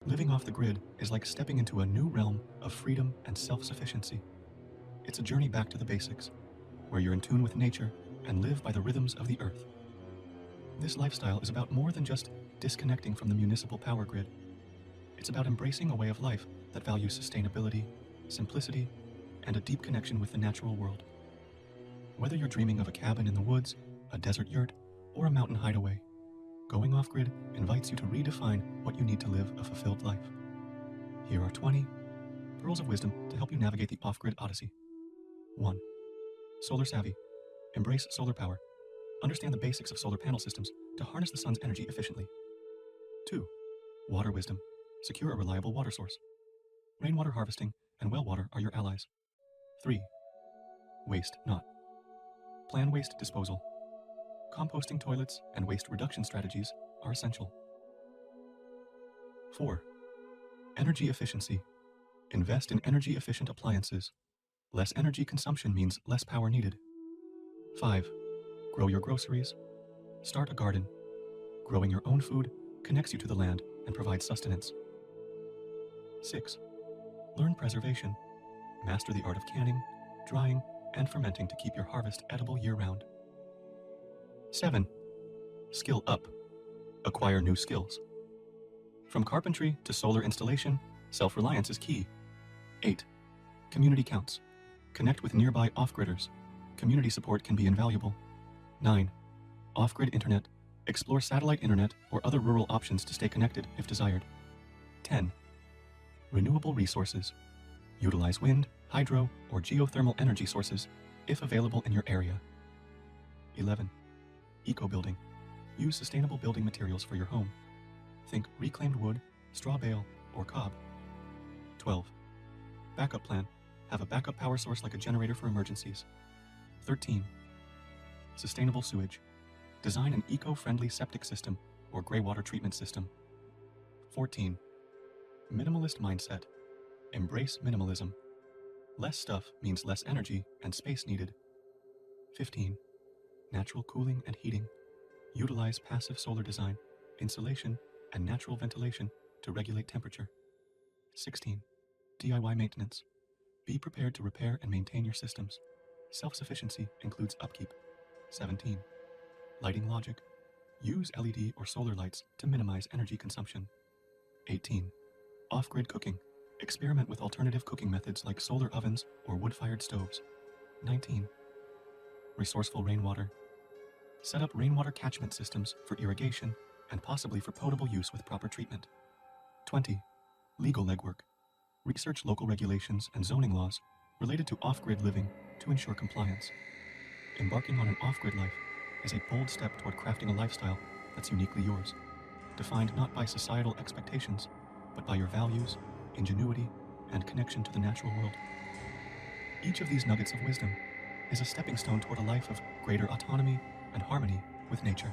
Living off the grid is like stepping into a new realm of freedom and self-sufficiency. It's a journey back to the basics, where you're in tune with nature and live by the rhythms of the earth. This lifestyle is about more than just disconnecting from the municipal power grid. It's about embracing a way of life that values sustainability, simplicity, and a deep connection with the natural world. Whether you're dreaming of a cabin in the woods, a desert yurt, or a mountain hideaway, going off-grid invites you to redefine what you need to live a fulfilled life. Here are 20 pearls of wisdom to help you navigate the off-grid odyssey. 1. Solar savvy. Embrace solar power. Understand the basics of solar panel systems to harness the sun's energy efficiently. 2. Water wisdom. Secure a reliable water source. Rainwater harvesting and well water are your allies. 3. Waste not. Plan waste disposal. Composting toilets and waste reduction strategies are essential. 4. Energy efficiency. Invest in energy efficient appliances. Less energy consumption means less power needed. 5. Grow your groceries. Start a garden. Growing your own food connects you to the land and provides sustenance. 6. Learn preservation. Master the art of canning, drying, and fermenting to keep your harvest edible year-round. 7. Skill up. Acquire new skills. From carpentry to solar installation, self-reliance is key. 8. Community counts. Connect with nearby off-gridders. Community support can be invaluable. 9. Off-grid internet. Explore satellite internet or other rural options to stay connected if desired. 10. Renewable resources. Utilize wind, hydro, or geothermal energy sources if available in your area. 11. Eco-building. Use sustainable building materials for your home. Think reclaimed wood, straw bale, or cob. 12. Backup plan. Have a backup power source like a generator for emergencies. 13. Sustainable sewage. Design an eco-friendly septic system or gray water treatment system. 14. Minimalist mindset. Embrace minimalism. Less stuff means less energy and space needed. 15. Natural cooling and heating. Utilize passive solar design, insulation, and natural ventilation to regulate temperature. 16. DIY maintenance. Be prepared to repair and maintain your systems. Self-sufficiency includes upkeep. 17. Lighting logic. Use LED or solar lights to minimize energy consumption. 18. Off-grid cooking. Experiment with alternative cooking methods like solar ovens or wood-fired stoves. 19. Resourceful rainwater. Set up rainwater catchment systems for irrigation and possibly for potable use with proper treatment. 20. Legal legwork. Research local regulations and zoning laws related to off-grid living to ensure compliance. Embarking on an off-grid life is a bold step toward crafting a lifestyle that's uniquely yours, defined not by societal expectations, but by your values, ingenuity, and connection to the natural world. Each of these nuggets of wisdom is a stepping stone toward a life of greater autonomy and harmony with nature.